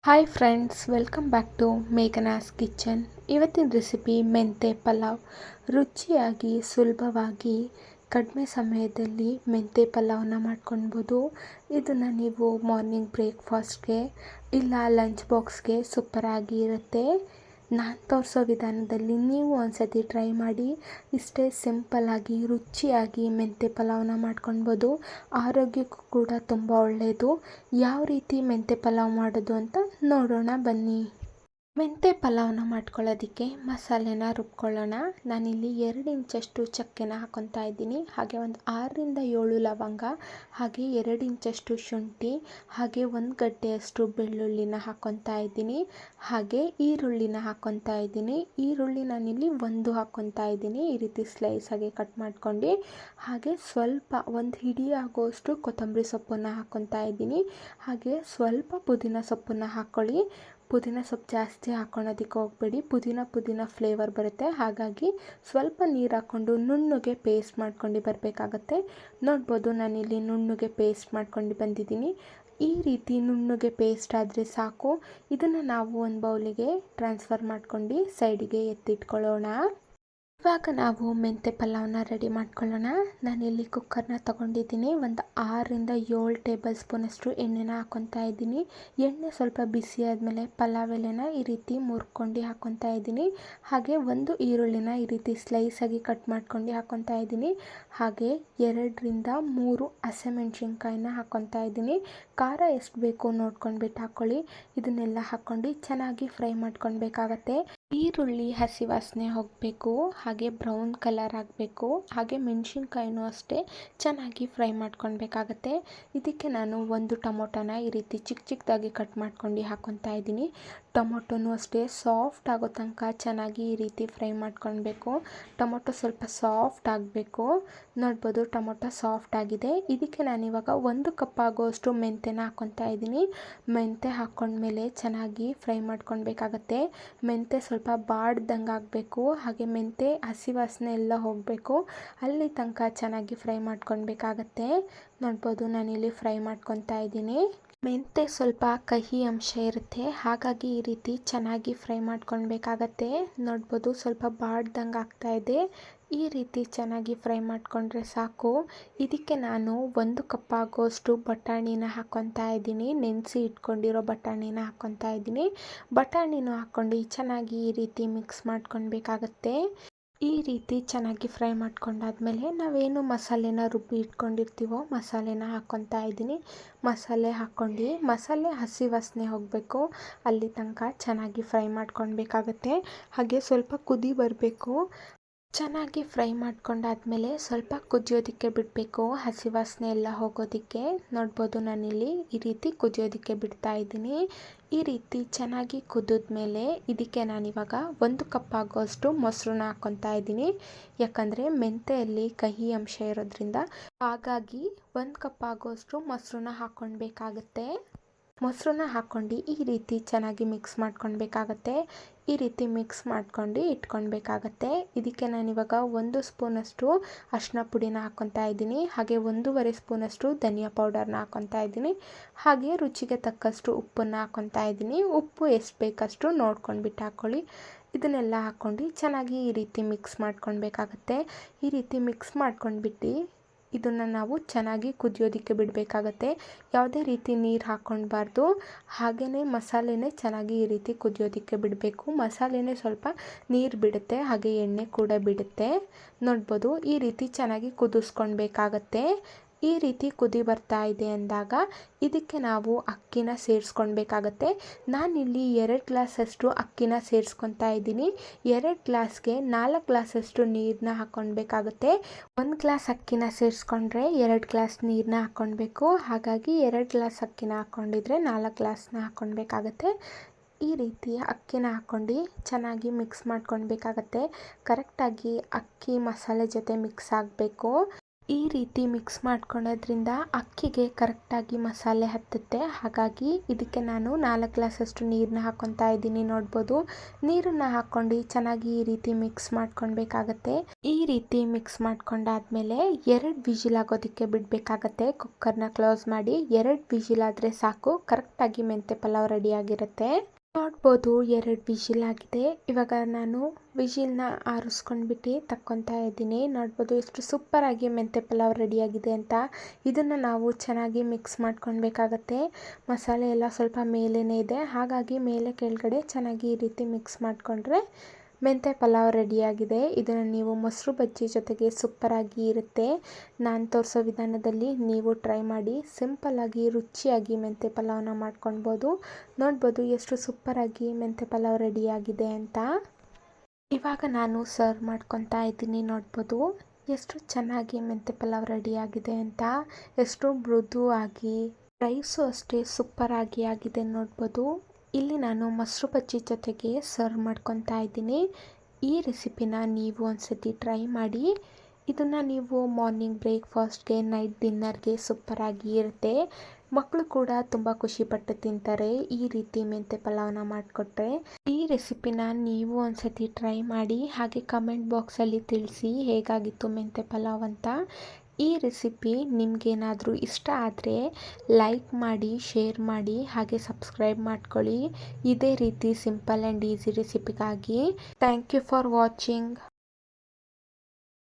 Hi friends, welcome back to Meghana's kitchen. ಇವತ್ತಿನ recipe ಮೆಂತೆ ಪಲಾವ್. ರುಚಿಯಾಗಿ ಸುಲಭವಾಗಿ ಕಡಿಮೆ ಸಮಯದಲ್ಲಿ ಮೆಂತೆ ಪಲಾವನ್ನ ಮಾಡ್ಕೊಳ್ಬೋದು. ಇದನ್ನು ನೀವು ಮಾರ್ನಿಂಗ್ ಬ್ರೇಕ್ಫಾಸ್ಟ್ಗೆ ಇಲ್ಲ ಲಂಚ್ ಬಾಕ್ಸ್ಗೆ ಸೂಪರಾಗಿ ಇರುತ್ತೆ. ನಾನು ತೋರಿಸೋ ವಿಧಾನದಲ್ಲಿ ನೀವು ಒಂದ್ಸತಿ ಟ್ರೈ ಮಾಡಿ. ಇಷ್ಟೇ ಸಿಂಪಲ್ಲಾಗಿ ರುಚಿಯಾಗಿ ಮೆಂತೆ ಪಲಾವನ್ನ ಮಾಡ್ಕೊಳ್ಬೋದು. ಆರೋಗ್ಯಕ್ಕೂ ಕೂಡ ತುಂಬ ಒಳ್ಳೆಯದು. ಯಾವ ರೀತಿ ಮೆಂತೆ ಪಲಾವ್ ಮಾಡೋದು ಅಂತ ನೋಡೋಣ ಬನ್ನಿ. ಮೆಂತೆ ಪಲಾವನ್ನ ಮಾಡ್ಕೊಳ್ಳೋದಕ್ಕೆ ಮಸಾಲೆನ ರುಬ್ಕೊಳ್ಳೋಣ. ನಾನಿಲ್ಲಿ 2 ಇಂಚಷ್ಟು ಚಕ್ಕೆನ ಹಾಕ್ಕೊತಾ ಇದ್ದೀನಿ. ಹಾಗೆ ಒಂದು 6ರಿಂದ 7 ಲವಂಗ, ಹಾಗೆ 2 ಇಂಚಷ್ಟು ಶುಂಠಿ, ಹಾಗೆ 1 ಗಡ್ಡೆಯಷ್ಟು ಬೆಳ್ಳುಳ್ಳಿನ ಹಾಕ್ಕೊತಾ ಇದ್ದೀನಿ. ಹಾಗೆ ಈರುಳ್ಳಿನ ಹಾಕ್ಕೊತಾ ಇದ್ದೀನಿ. ಈರುಳ್ಳಿ ನಾನಿಲ್ಲಿ 1 ಹಾಕ್ಕೊತಾ ಇದ್ದೀನಿ. ಈ ರೀತಿ ಸ್ಲೈಸ್ ಆಗಿ ಕಟ್ ಮಾಡ್ಕೊಂಡು. ಹಾಗೆ ಸ್ವಲ್ಪ 1 ಹಿಡಿ ಆಗೋಷ್ಟು ಕೊತ್ತಂಬರಿ ಸೊಪ್ಪನ್ನು ಹಾಕ್ಕೊತಾ ಇದ್ದೀನಿ. ಹಾಗೆ ಸ್ವಲ್ಪ ಪುದೀನ ಸೊಪ್ಪನ್ನು ಹಾಕ್ಕೊಳ್ಳಿ. ಪುದೀನ ಸೊಪ್ಪು ಜಾಸ್ತಿ ಹಾಕ್ಕೊಳ್ಳೋದಕ್ಕೆ ಹೋಗಬೇಡಿ. ಪುದೀನ ಫ್ಲೇವರ್ ಬರುತ್ತೆ. ಹಾಗಾಗಿ ಸ್ವಲ್ಪ ನೀರು ಹಾಕ್ಕೊಂಡು ನುಣ್ಣಗೆ ಪೇಸ್ಟ್ ಮಾಡ್ಕೊಂಡು ಬರಬೇಕಾಗತ್ತೆ. ನೋಡ್ಬೋದು, ನಾನಿಲ್ಲಿ ನುಣ್ಣಗೆ ಪೇಸ್ಟ್ ಮಾಡ್ಕೊಂಡು ಬಂದಿದ್ದೀನಿ. ಈ ರೀತಿ ನುಣ್ಣಗೆ ಪೇಸ್ಟ್ ಆದರೆ ಸಾಕು. ಇದನ್ನು ನಾವು ಒಂದು ಬೌಲಿಗೆ ಟ್ರಾನ್ಸ್ಫರ್ ಮಾಡ್ಕೊಂಡು ಸೈಡಿಗೆ ಎತ್ತಿಟ್ಕೊಳ್ಳೋಣ. ಇವಾಗ ನಾವು ಮೆಂತೆ ಪಲಾವನ್ನ ರೆಡಿ ಮಾಡ್ಕೊಳ್ಳೋಣ. ನಾನಿಲ್ಲಿ ಕುಕ್ಕರ್ನ ತೊಗೊಂಡಿದ್ದೀನಿ. ಒಂದು 6ರಿಂದ 7 ಟೇಬಲ್ ಸ್ಪೂನಷ್ಟು ಎಣ್ಣೆನ ಹಾಕ್ಕೊತಾ ಇದ್ದೀನಿ. ಎಣ್ಣೆ ಸ್ವಲ್ಪ ಬಿಸಿ ಆದಮೇಲೆ ಪಲಾವ್ ಎಲೆನ ಈ ರೀತಿ ಮುರ್ಕೊಂಡು ಹಾಕ್ಕೊತಾ ಇದ್ದೀನಿ. ಹಾಗೆ 1 ಈರುಳ್ಳಿನ ಈ ರೀತಿ ಸ್ಲೈಸಾಗಿ ಕಟ್ ಮಾಡ್ಕೊಂಡು ಹಾಕ್ಕೊತಾ ಇದ್ದೀನಿ. ಹಾಗೆ 2ರಿಂದ 3 ಹಸಿಮೆಣ್ಸಿನ್ಕಾಯಿನ ಹಾಕ್ಕೊತಾ ಇದ್ದೀನಿ. ಖಾರ ಎಷ್ಟು ಬೇಕು ನೋಡ್ಕೊಂಡ್ಬಿಟ್ಟು ಹಾಕ್ಕೊಳ್ಳಿ. ಇದನ್ನೆಲ್ಲ ಹಾಕ್ಕೊಂಡು ಚೆನ್ನಾಗಿ ಫ್ರೈ ಮಾಡ್ಕೊಳ್ಬೇಕಾಗತ್ತೆ. ಈರುಳ್ಳಿ ಹಸಿ ವಾಸನೆ ಹೋಗಬೇಕು. ಹಾಗೆ ಬ್ರೌನ್ ಕಲರ್ ಆಗಬೇಕು. ಹಾಗೆ ಮೆಣಸಿನ್ಕಾಯಿನೂ ಅಷ್ಟೇ ಚೆನ್ನಾಗಿ ಫ್ರೈ ಮಾಡ್ಕೊಳ್ಬೇಕಾಗತ್ತೆ. ಇದಕ್ಕೆ ನಾನು 1 ಟೊಮೊಟೊನ ಈ ರೀತಿ ಚಿಕ್ಕದಾಗಿ ಕಟ್ ಮಾಡ್ಕೊಂಡು ಹಾಕ್ಕೊತಾ ಇದ್ದೀನಿ. ಟೊಮೊಟೊನೂ ಅಷ್ಟೇ ಸಾಫ್ಟ್ ಆಗೋ ತನಕ ಚೆನ್ನಾಗಿ ಈ ರೀತಿ ಫ್ರೈ ಮಾಡ್ಕೊಳ್ಬೇಕು. ಟೊಮೊಟೊ ಸ್ವಲ್ಪ ಸಾಫ್ಟ್ ಆಗಬೇಕು. ನೋಡ್ಬೋದು, ಟೊಮೊಟೊ ಸಾಫ್ಟ್ ಆಗಿದೆ. ಇದಕ್ಕೆ ನಾನಿವಾಗ 1 ಕಪ್ ಆಗೋಷ್ಟು ಮೆಂತೆನ ಹಾಕ್ಕೊತಾ ಇದ್ದೀನಿ. ಮೆಂತೆ ಹಾಕ್ಕೊಂಡ್ಮೇಲೆ ಚೆನ್ನಾಗಿ ಫ್ರೈ ಮಾಡ್ಕೊಳ್ಬೇಕಾಗತ್ತೆ. ಮೆಂತೆ ಸ್ವಲ್ಪ ಬಾಡ್ದಂಗೆ ಆಗಬೇಕು. ಹಾಗೆ ಮೆಂತೆ ಹಸಿ ವಾಸನೆ ಎಲ್ಲ ಹೋಗಬೇಕು. ಅಲ್ಲಿ ತನಕ ಚೆನ್ನಾಗಿ ಫ್ರೈ ಮಾಡ್ಕೊಳ್ಬೇಕಾಗತ್ತೆ. ನೋಡ್ಬೋದು, ನಾನಿಲ್ಲಿ ಫ್ರೈ ಮಾಡ್ಕೊತಾ ಇದ್ದೀನಿ. ಮೆಂತೆ ಸ್ವಲ್ಪ ಕಹಿ ಅಂಶ ಇರುತ್ತೆ. ಹಾಗಾಗಿ ಈ ರೀತಿ ಚೆನ್ನಾಗಿ ಫ್ರೈ ಮಾಡ್ಕೊಳ್ಬೇಕಾಗತ್ತೆ. ನೋಡ್ಬೋದು, ಸ್ವಲ್ಪ ಬಾಡ್ದಂಗೆ ಆಗ್ತಾ ಇದೆ. ಈ ರೀತಿ ಚೆನ್ನಾಗಿ ಫ್ರೈ ಮಾಡಿಕೊಂಡ್ರೆ ಸಾಕು. ಇದಕ್ಕೆ ನಾನು 1 ಕಪ್ ಆಗೋಷ್ಟು ಬಟಾಣಿನ ಹಾಕ್ಕೊತಾ ಇದ್ದೀನಿ. ನೆನೆಸಿ ಇಟ್ಕೊಂಡಿರೋ ಬಟಾಣಿನ ಹಾಕ್ಕೊತಾ ಇದ್ದೀನಿ. ಬಟಾಣಿನೂ ಹಾಕ್ಕೊಂಡು ಚೆನ್ನಾಗಿ ಈ ರೀತಿ ಮಿಕ್ಸ್ ಮಾಡ್ಕೊಳ್ಬೇಕಾಗತ್ತೆ. ಈ ರೀತಿ ಚೆನ್ನಾಗಿ ಫ್ರೈ ಮಾಡ್ಕೊಂಡಾದ್ಮೇಲೆ ನಾವೇನು ಮಸಾಲೆನ ರುಬ್ಬಿ ಇಟ್ಕೊಂಡಿರ್ತೀವೋ ಮಸಾಲೆನ ಹಾಕ್ಕೊತಾ ಇದ್ದೀನಿ. ಮಸಾಲೆ ಹಾಕ್ಕೊಂಡು ಮಸಾಲೆ ಹಸಿ ವಾಸನೆ ಹೋಗಬೇಕು. ಅಲ್ಲಿ ತನಕ ಚೆನ್ನಾಗಿ ಫ್ರೈ ಮಾಡ್ಕೊಳ್ಬೇಕಾಗತ್ತೆ. ಹಾಗೆ ಸ್ವಲ್ಪ ಕುದಿ ಬರಬೇಕು. ಚೆನ್ನಾಗಿ ಫ್ರೈ ಮಾಡ್ಕೊಂಡಾದ್ಮೇಲೆ ಸ್ವಲ್ಪ ಕುದಿಯೋದಕ್ಕೆ ಬಿಡಬೇಕು, ಹಸಿ ವಾಸನೆ ಎಲ್ಲ ಹೋಗೋದಕ್ಕೆ. ನೋಡ್ಬೋದು, ನಾನಿಲ್ಲಿ ಈ ರೀತಿ ಕುದಿಯೋದಕ್ಕೆ ಬಿಡ್ತಾ ಇದ್ದೀನಿ. ಈ ರೀತಿ ಚೆನ್ನಾಗಿ ಕುದಿದ್ಮೇಲೆ ಇದಕ್ಕೆ ನಾನಿವಾಗ 1 ಕಪ್ ಆಗೋಷ್ಟು ಮೊಸರನ್ನ ಹಾಕ್ಕೊತಾ ಇದ್ದೀನಿ. ಯಾಕಂದರೆ ಮೆಂತೆಯಲ್ಲಿ ಕಹಿ ಅಂಶ ಇರೋದ್ರಿಂದ ಹಾಗಾಗಿ 1 ಕಪ್ ಆಗೋಷ್ಟು ಮೊಸರನ್ನ ಹಾಕ್ಕೊಳ್ಬೇಕಾಗತ್ತೆ. ಮೊಸರನ್ನ ಹಾಕ್ಕೊಂಡು ಈ ರೀತಿ ಚೆನ್ನಾಗಿ ಮಿಕ್ಸ್ ಮಾಡ್ಕೊಳ್ಬೇಕಾಗತ್ತೆ. ಈ ರೀತಿ ಮಿಕ್ಸ್ ಮಾಡ್ಕೊಂಡು ಇಟ್ಕೊಳ್ಬೇಕಾಗತ್ತೆ. ಇದಕ್ಕೆ ನಾನಿವಾಗ 1 ಸ್ಪೂನಷ್ಟು ಅರಿಶಿನ ಪುಡಿನ ಹಾಕ್ಕೊತಾ ಇದ್ದೀನಿ. ಹಾಗೆ 1.5 ಸ್ಪೂನಷ್ಟು ಧನಿಯಾ ಪೌಡರ್ನ ಹಾಕ್ಕೊತಾ ಇದ್ದೀನಿ. ಹಾಗೆ ರುಚಿಗೆ ತಕ್ಕಷ್ಟು ಉಪ್ಪನ್ನು ಹಾಕ್ಕೊತಾ ಇದ್ದೀನಿ. ಉಪ್ಪು ಎಷ್ಟು ಬೇಕಷ್ಟು ನೋಡ್ಕೊಂಡ್ಬಿಟ್ಟು ಹಾಕ್ಕೊಳ್ಳಿ. ಇದನ್ನೆಲ್ಲ ಹಾಕ್ಕೊಂಡು ಚೆನ್ನಾಗಿ ಈ ರೀತಿ ಮಿಕ್ಸ್ ಮಾಡ್ಕೊಳ್ಬೇಕಾಗತ್ತೆ. ಈ ರೀತಿ ಮಿಕ್ಸ್ ಮಾಡ್ಕೊಂಡ್ಬಿಟ್ಟು ಇದನ್ನು ನಾವು ಚೆನ್ನಾಗಿ ಕುದಿಯೋದಕ್ಕೆ ಬಿಡಬೇಕಾಗತ್ತೆ. ಯಾವುದೇ ರೀತಿ ನೀರು ಹಾಕ್ಕೊಳ್ಬಾರ್ದು. ಹಾಗೆಯೇ ಮಸಾಲೆನೇ ಚೆನ್ನಾಗಿ ಈ ರೀತಿ ಕುದಿಯೋದಕ್ಕೆ ಬಿಡಬೇಕು. ಮಸಾಲೆನೇ ಸ್ವಲ್ಪ ನೀರು ಬಿಡುತ್ತೆ, ಹಾಗೆ ಎಣ್ಣೆ ಕೂಡ ಬಿಡುತ್ತೆ. ನೋಡ್ಬೋದು, ಈ ರೀತಿ ಚೆನ್ನಾಗಿ ಕುದಿಸ್ಕೊಳ್ಬೇಕಾಗತ್ತೆ. ಈ ರೀತಿ ಕುದಿ ಬರ್ತಾ ಇದೆ ಅಂದಾಗ ಇದಕ್ಕೆ ನಾವು ಅಕ್ಕಿನ ಸೇರಿಸ್ಕೊಳ್ಬೇಕಾಗತ್ತೆ. ನಾನಿಲ್ಲಿ 2 ಗ್ಲಾಸಷ್ಟು ಅಕ್ಕಿನ ಸೇರಿಸ್ಕೊತಾ ಇದ್ದೀನಿ. 2 ಗ್ಲಾಸ್ಗೆ 4 ಗ್ಲಾಸಷ್ಟು ನೀರನ್ನ ಹಾಕ್ಕೊಳ್ಬೇಕಾಗತ್ತೆ. 1 ಗ್ಲಾಸ್ ಅಕ್ಕಿನ ಸೇರಿಸ್ಕೊಂಡ್ರೆ 2 ಗ್ಲಾಸ್ ನೀರನ್ನ ಹಾಕ್ಕೊಳ್ಬೇಕು. ಹಾಗಾಗಿ 2 ಗ್ಲಾಸ್ ಅಕ್ಕಿನ ಹಾಕ್ಕೊಂಡಿದ್ರೆ 4 ಗ್ಲಾಸ್ನ ಹಾಕ್ಕೊಳ್ಬೇಕಾಗತ್ತೆ. ಈ ರೀತಿ ಅಕ್ಕಿನ ಹಾಕ್ಕೊಂಡು ಚೆನ್ನಾಗಿ ಮಿಕ್ಸ್ ಮಾಡ್ಕೊಳ್ಬೇಕಾಗತ್ತೆ. ಕರೆಕ್ಟಾಗಿ ಅಕ್ಕಿ ಮಸಾಲೆ ಜೊತೆ ಮಿಕ್ಸ್ ಆಗಬೇಕು. ಈ ರೀತಿ ಮಿಕ್ಸ್ ಮಾಡ್ಕೊಳ್ಳೋದ್ರಿಂದ ಅಕ್ಕಿಗೆ ಕರೆಕ್ಟಾಗಿ ಮಸಾಲೆ ಹತ್ತುತ್ತೆ. ಹಾಗಾಗಿ ಇದಕ್ಕೆ ನಾನು 4 ಗ್ಲಾಸಷ್ಟು ನೀರನ್ನ ಹಾಕ್ಕೊತಾ ಇದ್ದೀನಿ. ನೋಡ್ಬೋದು, ನೀರನ್ನು ಹಾಕ್ಕೊಂಡು ಚೆನ್ನಾಗಿ ಈ ರೀತಿ ಮಿಕ್ಸ್ ಮಾಡ್ಕೊಳ್ಬೇಕಾಗತ್ತೆ. ಈ ರೀತಿ ಮಿಕ್ಸ್ ಮಾಡ್ಕೊಂಡಾದ್ಮೇಲೆ 2 ವಿಜಿಲ್ ಆಗೋದಕ್ಕೆ ಬಿಡಬೇಕಾಗತ್ತೆ. ಕುಕ್ಕರ್ನ ಕ್ಲೋಸ್ ಮಾಡಿ 2 ವಿಜಿಲ್ ಆದರೆ ಸಾಕು, ಕರೆಕ್ಟಾಗಿ ಮೆಂತೆ ಪಲಾವ್ ರೆಡಿಯಾಗಿರುತ್ತೆ. ನೋಡ್ಬೋದು, 2 ವಿಜಿಲ್ ಆಗಿದೆ. ಇವಾಗ ನಾನು ವಿಜಿಲ್ನ ಆರಿಸ್ಕೊಂಡ್ಬಿಟ್ಟು ತಕ್ಕೊತಾ ಇದ್ದೀನಿ. ನೋಡ್ಬೋದು ಎಷ್ಟು ಸೂಪರಾಗಿ ಮೆಂತೆ ಪಲಾವ್ ರೆಡಿಯಾಗಿದೆ ಅಂತ. ಇದನ್ನು ನಾವು ಚೆನ್ನಾಗಿ ಮಿಕ್ಸ್ ಮಾಡ್ಕೊಳ್ಬೇಕಾಗತ್ತೆ. ಮಸಾಲೆ ಎಲ್ಲ ಸ್ವಲ್ಪ ಮೇಲೇ ಇದೆ, ಹಾಗಾಗಿ ಮೇಲೆ ಕೆಳಗಡೆ ಚೆನ್ನಾಗಿ ಈ ರೀತಿ ಮಿಕ್ಸ್ ಮಾಡಿಕೊಂಡ್ರೆ ಮೆಂತೆ ಪಲಾವ್ ರೆಡಿಯಾಗಿದೆ. ಇದನ್ನು ನೀವು ಮೊಸರು ಬಜ್ಜಿ ಜೊತೆಗೆ ಸೂಪರಾಗಿ ಇರುತ್ತೆ. ನಾನು ತೋರಿಸೋ ವಿಧಾನದಲ್ಲಿ ನೀವು ಟ್ರೈ ಮಾಡಿ. ಸಿಂಪಲ್ಲಾಗಿ ರುಚಿಯಾಗಿ ಮೆಂತೆ ಪಲಾವ್ನ ಮಾಡ್ಕೊಳ್ಬೋದು. ನೋಡ್ಬೋದು ಎಷ್ಟು ಸೂಪರಾಗಿ ಮೆಂತೆ ಪಲಾವ್ ರೆಡಿಯಾಗಿದೆ ಅಂತ. ಇವಾಗ ನಾನು ಸರ್ವ್ ಮಾಡ್ಕೊತಾ ಇದ್ದೀನಿ. ನೋಡ್ಬೋದು ಎಷ್ಟು ಚೆನ್ನಾಗಿ ಮೆಂತೆ ಪಲಾವ್ ರೆಡಿಯಾಗಿದೆ ಅಂತ. ಎಷ್ಟು ಮೃದುವಾಗಿ, ರೈಸು ಅಷ್ಟೇ ಸೂಪರಾಗಿ ಆಗಿದೆ. ನೋಡ್ಬೋದು, ಇಲ್ಲಿ ನಾನು ಮೊಸರು ಬಜ್ಜಿ ಜೊತೆಗೆ ಸರ್ವ್ ಮಾಡ್ಕೊತಾ ಇದ್ದೀನಿ. ಈ ರೆಸಿಪಿನ ನೀವು ಒಂದ್ಸತಿ ಟ್ರೈ ಮಾಡಿ. ಇದನ್ನು ನೀವು ಮಾರ್ನಿಂಗ್ ಬ್ರೇಕ್ಫಾಸ್ಟ್ಗೆ, ನೈಟ್ ಡಿನ್ನರ್ಗೆ ಸೂಪರಾಗಿ ಇರುತ್ತೆ. ಮಕ್ಕಳು ಕೂಡ ತುಂಬ ಖುಷಿಪಟ್ಟು ತಿಂತಾರೆ ಈ ರೀತಿ ಮೆಂತೆ ಪಲಾವ್ನ ಮಾಡಿಕೊಟ್ರೆ. ಈ ರೆಸಿಪಿನ ನೀವು ಒಂದ್ಸತಿ ಟ್ರೈ ಮಾಡಿ, ಹಾಗೆ ಕಮೆಂಟ್ ಬಾಕ್ಸಲ್ಲಿ ತಿಳಿಸಿ ಹೇಗಾಗಿತ್ತು ಮೆಂತೆ ಪಲಾವ್ ಅಂತ. ಈ ರೆಸಿಪಿ ನಿಮಗೇನಾದರೂ ಇಷ್ಟ ಆದರೆ ಲೈಕ್ ಮಾಡಿ, ಶೇರ್ ಮಾಡಿ, ಹಾಗೆ ಸಬ್ಸ್ಕ್ರೈಬ್ ಮಾಡ್ಕೊಳ್ಳಿ. ಇದೇ ರೀತಿ ಸಿಂಪಲ್ ಆ್ಯಂಡ್ ಈಸಿ ರೆಸಿಪಿಗಾಗಿ. Thank you for watching.